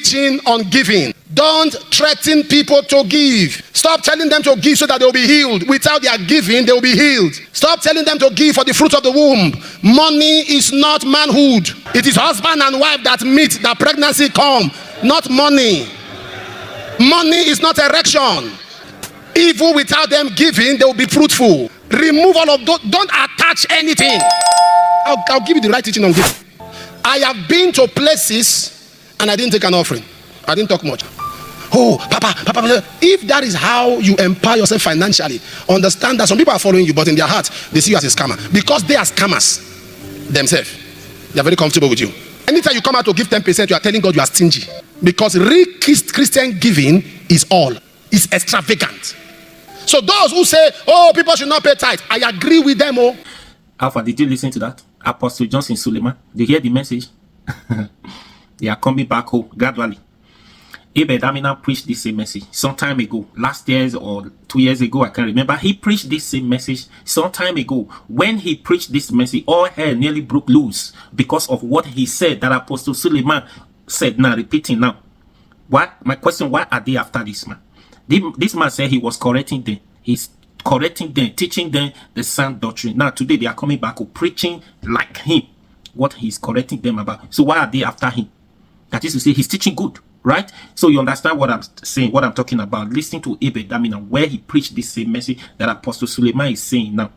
teaching on giving. Don't threaten people to give. Stop telling them to give so that they will be healed. Without their giving, they will be healed. Stop telling them to give for the fruit of the womb. Money is not manhood. It is husband and wife that meet, that pregnancy come, not money. Money is not erection. Even without them giving, they will be fruitful. Remove all of those. Don't attach anything. I'll give you the right teaching on giving. I have been to places and I didn't take an offering. I didn't talk much. Oh, Papa, if that is how you empower yourself financially, understand that some people are following you, but in their heart, they see you as a scammer. Because they are scammers themselves. They are very comfortable with you. Anytime you come out to give 10%, you are telling God you are stingy. Because real Christian giving is all. It's extravagant. So those who say, oh, people should not pay tithe, I agree with them. Oh, Alpha, did you listen to that? Apostle Johnson Suleiman, they hear the message. They are coming back home gradually. Abel Damina preached this same message some time ago, last year or 2 years ago, I can't remember. He preached this same message some time ago. When he preached this message, all hell nearly broke loose because of what he said that Apostle Suleiman said. Now repeating now. What? My question, why are they after this man? This man said he was correcting them. He's correcting them, teaching them the sound doctrine. Now today they are coming back preaching like him, what he's correcting them about. So why are they after him? That is to say, he's teaching good, right? So you understand what I'm saying, what I'm talking about. Listen to Abel Damina, where he preached this same message that Apostle Suleiman is saying now.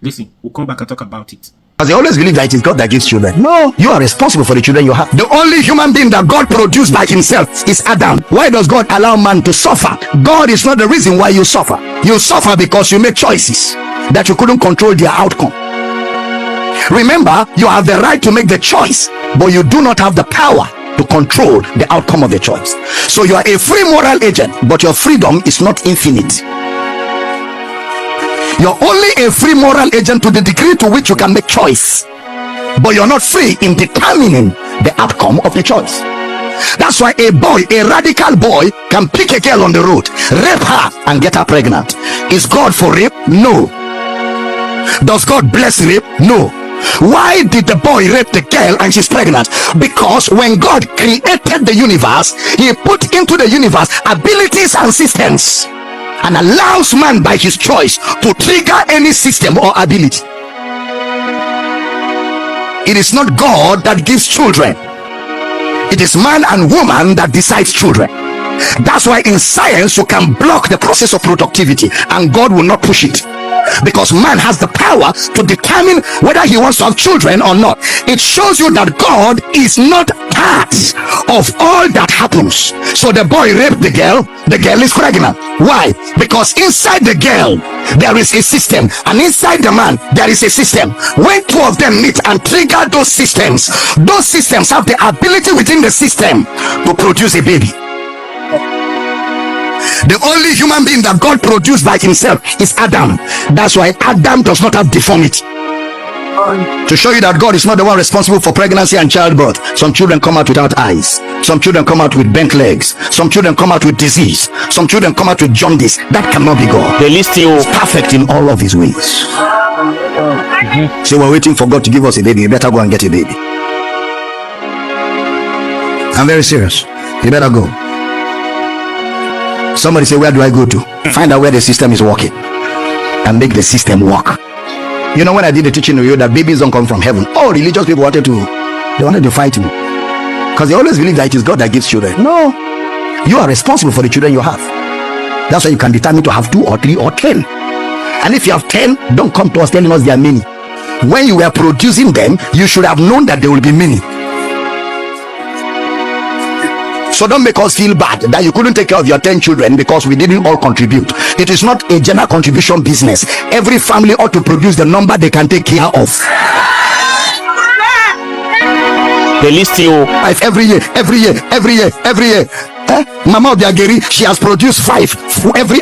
Listen, we'll come back and talk about it. Because they always believe that it is God that gives children. No, you are responsible for the children you have. The only human being that God produced by himself is Adam. Why does God allow man to suffer? God is not the reason why you suffer. You suffer because you make choices that you couldn't control their outcome. Remember, you have the right to make the choice, but you do not have the power to control the outcome of the choice. So you are a free moral agent, but your freedom is not infinite. You're only a free moral agent to the degree to which you can make choice, but you're not free in determining the outcome of the choice. That's why a boy, a radical boy, can pick a girl on the road, rape her and get her pregnant. Is God for rape? No. Does God bless rape? No. Why did the boy rape the girl and she's pregnant? Because when God created the universe, he put into the universe abilities and systems, and allows man by his choice to trigger any system or ability. It is not God that gives children. It is man and woman that decides children. That's why in science you can block the process of productivity and God will not push it, because man has the power to determine whether he wants to have children or not. It shows you that God is not part of all that happens. So the boy raped the girl is pregnant. Why? Because inside the girl there is a system, and inside the man there is a system. When two of them meet and trigger those systems have the ability within the system to produce a baby. The only human being that God produced by himself is Adam. That's why Adam does not have deformity. To show you that God is not the one responsible for pregnancy and childbirth, some children come out without eyes, some children come out with bent legs, some children come out with disease, some children come out with jaundice. That cannot be God. The list is perfect in all of his ways. So we're waiting for God to give us a baby. You better go and get a baby. I'm very serious. You better go. Somebody say, where do I go to? Find out where the system is working and make the system work. You know, when I did the teaching to you that babies don't come from heaven, all religious people wanted to fight me, because they always believe that it is God that gives children. No, you are responsible for the children you have. That's why you can determine to have 2 or 3 or 10. And if you have 10, don't come to us telling us there are many. When you were producing them, you should have known that there will be many. So don't make us feel bad that you couldn't take care of your 10 children because we didn't all contribute. It is not a general contribution business. Every family ought to produce the number they can take care of. They list you every year. Mama Obiageri, she has produced 5 every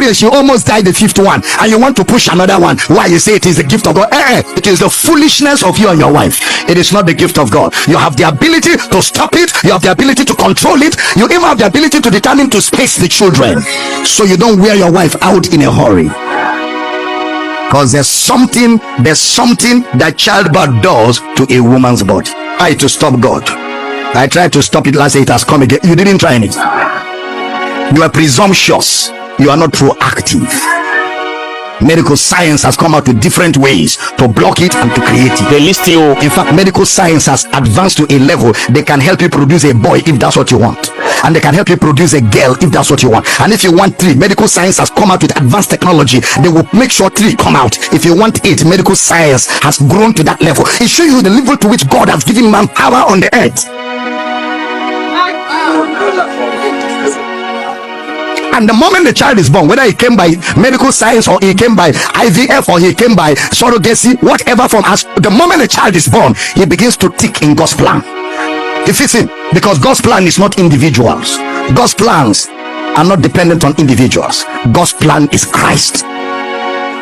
year. She almost died the 5th one, and you want to push another one. Why? You say it is the gift of God? It is the foolishness of you and your wife. It is not the gift of God. You have the ability to stop it, you have the ability to control it, you even have the ability to determine to space the children, so you don't wear your wife out in a hurry. Because there's something that childbirth does to a woman's body. To stop God. I tried to stop it last year, it has come again. You didn't try it. You are presumptuous. You are not proactive. Medical science has come out with different ways to block it and to create it. They list you. In fact, medical science has advanced to a level they can help you produce a boy if that's what you want, and they can help you produce a girl if that's what you want. And if you want 3, medical science has come out with advanced technology. They will make sure 3 come out. If you want 8, medical science has grown to that level. It shows you the level to which God has given man power on the earth. And the moment the child is born, whether he came by medical science or he came by IVF or he came by surrogacy, whatever form, as the moment the child is born, he begins to tick in God's plan. It fits in, because God's plan is not individuals. God's plans are not dependent on individuals. God's plan is Christ.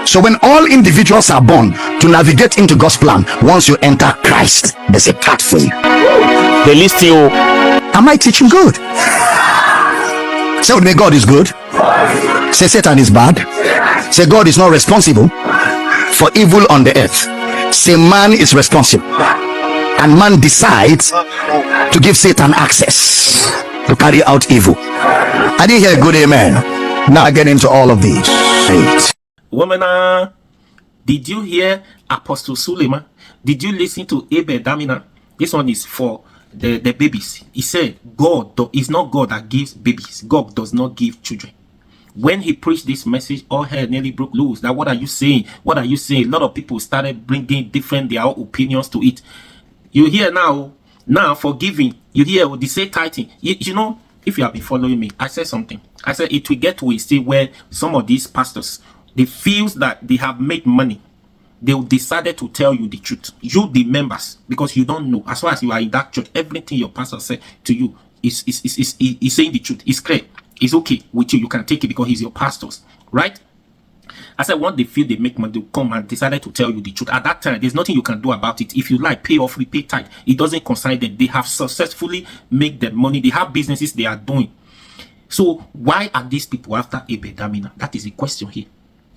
So when all individuals are born to navigate into God's plan, once you enter Christ, there's a path for you. They list you. Am I teaching good? Say with me, God is good. Say Satan is bad. Say God is not responsible for evil on the earth. Say man is responsible, and man decides to give Satan access to carry out evil. I didn't hear a good amen. Now I get into all of these. Woman, did you hear Apostle Suleiman? Did you listen to Abel Damina? This one is for the babies. He said God is not God that gives babies. God does not give children. When he preached this message, all hell nearly broke loose. That what are you saying? What are you saying? A lot of people started bringing their own opinions to it. You hear now for giving, you hear they say tithing. You know, if you have been following me, I said something. I said it will get to a state where some of these pastors, they feel that they have made money. They decided to tell you the truth, you the members, because you don't know. As far as you are in that church, everything your pastor said to you is saying the truth. It's clear. It's okay with you. You can take it because he's your pastors, right? I said, once they feel they make money, they come and decided to tell you the truth. At that time, there's nothing you can do about it. If you like, pay off, pay tithe. It doesn't concern them. They have successfully made their money. They have businesses they are doing. So why are these people after Abel Damina? That is the question here.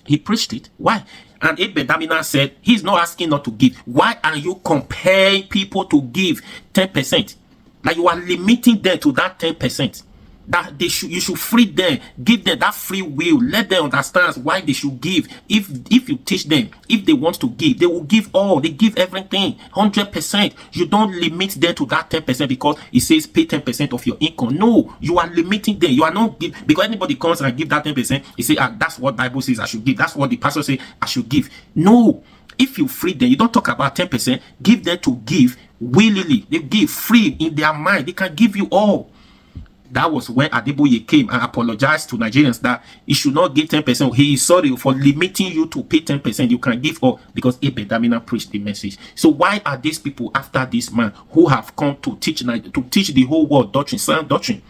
He preached it. Why? And Abel Damina said, he's not asking not to give. Why are you compelling people to give 10%? Like you are limiting them to that 10%. That you should free them, give them that free will, let them understand why they should give. If you teach them, if they want to give, they will give all, they give everything, 100%. You don't limit them to that 10% because it says pay 10% of your income. No, you are limiting them. You are not give, because anybody comes and give that 10%, he say, that's what Bible says I should give, that's what the pastor say I should give. No, if you free them, you don't talk about 10%, give them to give willingly. They give free in their mind, they can give you all. That was when Adeboye came and apologized to Nigerians that he should not give 10%. He is sorry for limiting you to pay 10%. You can give all, because Abel Damina preached the message. So why are these people after this man who have come to teach the whole world doctrine, sound doctrine?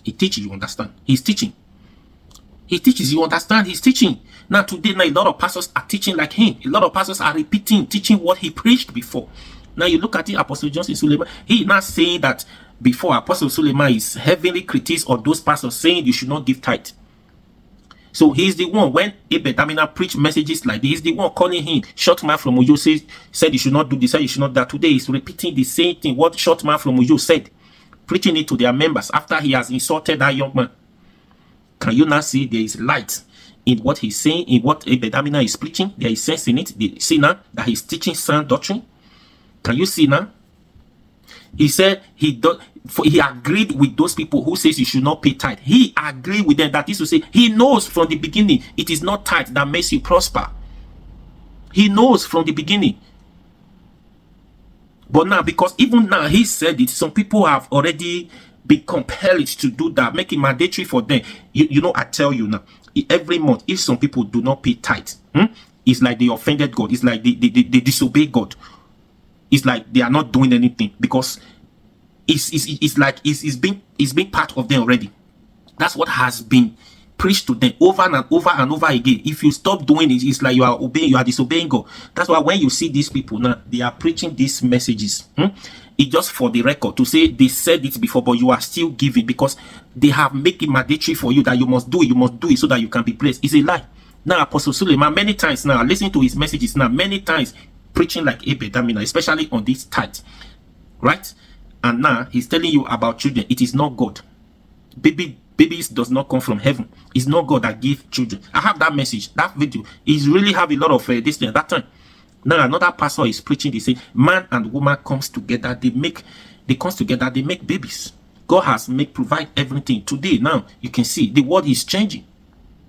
He teaches, you understand. He's teaching. He teaches, you understand. He's teaching. Now today, a lot of pastors are teaching like him. A lot of pastors are repeating, teaching what he preached before. Now you look at it, Apostle Johnson Suleiman, he is not saying that before. Apostle Suleiman is heavily criticized of those pastors saying you should not give tithe. So he's the one, when Abel Damina preached messages like this, he's the one calling him short man from Uyo said you should not do this, said you should not do that. Today he's repeating the same thing what short man from Uyo said, preaching it to their members after he has insulted that young man. Can you now see there is light in what he's saying, in what Abel Damina is preaching? There is sense in it. They see now that he's teaching sound doctrine. Can you see now? He said he agreed with those people who says you should not pay tithe. He agreed with them. That is to say, he knows from the beginning it is not tithe that makes you prosper. He knows from the beginning. But now, because even now he said it, some people have already been compelled to do that, making mandatory for them. You know, I tell you now, every month, if some people do not pay tithe, it's like they offended God. It's like they disobey God. It's like they are not doing anything, because it's like it's being part of them already. That's what has been preached to them over and over and over again. If you stop doing it, it's like you are disobeying God. That's why when you see these people now, they are preaching these messages. It's just for the record to say they said it before, but you are still giving because they have made it mandatory for you that you must do it so that you can be blessed. It's a lie. Now Apostle Suleiman many times now, listening to his messages now, many times preaching like Abel Damina, especially on this tithe, right? and now he's telling you about children. It is not God. Babies does not come from heaven. It's not God that gives children. I have that message, that video. It's really have a lot of this thing at that time. Now another pastor is preaching. They say man and woman comes together. They make babies. God has provide everything. Today now you can see the world is changing.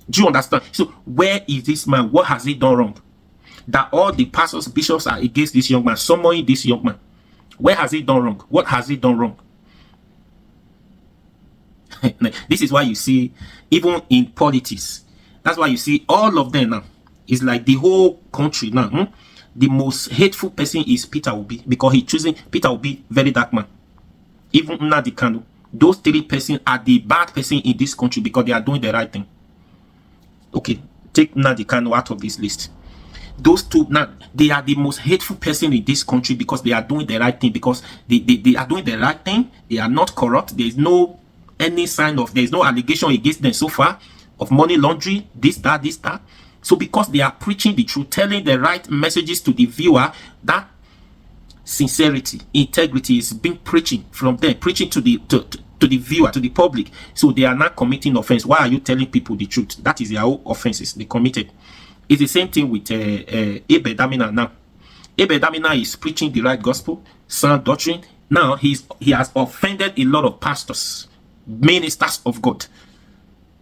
Do you understand? So where is this man? What has he done wrong? That all the pastors, bishops are against this young man, summoning this young man. Where has he done wrong? What has he done wrong? This is why you see, even in politics, that's why you see all of them now. It's like the whole country now. The most hateful person is Peter Obi, because he choosing Peter Obi, very dark man. Even Nnamdi Kanu, those three persons are the bad person in this country because they are doing the right thing. Okay, take Nnamdi Kanu out of this list. Those two now, they are the most hateful person in this country because they are doing the right thing, because they are doing the right thing. They are not corrupt. There is no any sign of, there is no allegation against them so far of money laundering, this, that. So because they are preaching the truth, telling the right messages to the viewer, that sincerity, integrity is being preaching from them, preaching to the viewer, to the public. So they are not committing offense. Why are you telling people the truth? That is their own offenses they committed. It's the same thing with Abel Damina now. Abel Damina is preaching the right gospel, sound doctrine. Now he has offended a lot of pastors, ministers of God,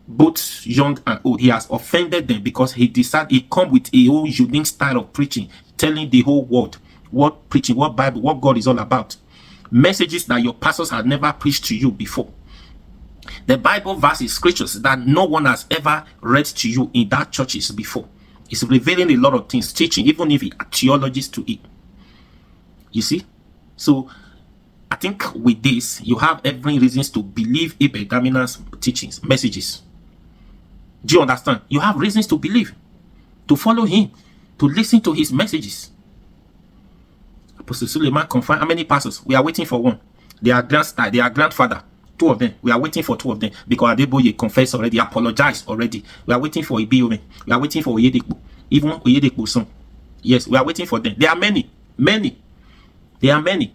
both young and old. He has offended them because he decided he come with a whole unique style of preaching, telling the whole world what preaching, what Bible, what God is all about. Messages that your pastors had never preached to you before. The Bible verses, scriptures that no one has ever read to you in that churches before. It's revealing a lot of things, teaching, even if it are theologies to it. You see? So I think with this, you have every reasons to believe Abel Damina's teachings, messages. Do you understand? You have reasons to believe, to follow him, to listen to his messages. Apostle Suleiman confirmed how many pastors? We are waiting for one. Their grandfather, two of them. We are waiting for two of them because Adeboye confessed already, apologized already. We are waiting for Ibiome. We are waiting for Oyedepo. Even Oyedepo's son. Yes, we are waiting for them. There are many. There are many.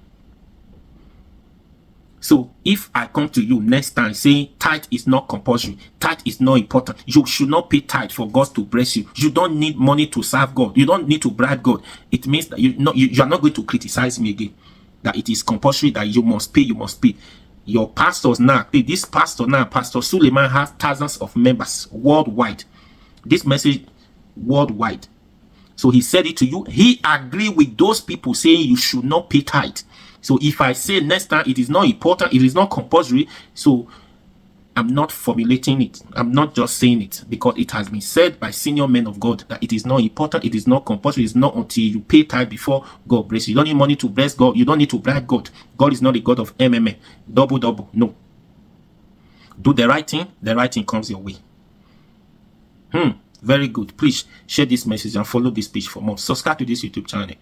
So if I come to you next time saying tithe is not compulsory, tithe is not important, you should not pay tithe for God to bless you. You don't need money to serve God. You don't need to bribe God. It means that you are not going to criticize me again. That it is compulsory, that you must pay. Your pastors now, this pastor now, Pastor Suleiman, has thousands of members worldwide. This message worldwide. So he said it to you. He agreed with those people saying you should not pay tithe. So if I say next time it is not important, it is not compulsory, so I'm not formulating it. I'm not just saying it because it has been said by senior men of God that it is not important, it is not compulsory, it's not until you pay tithe before God bless you. You don't need money to bless God. You don't need to bribe God. God is not a God of MMA. Double. No. Do the right thing comes your way. Very good. Please share this message and follow this page for more. Subscribe to this YouTube channel.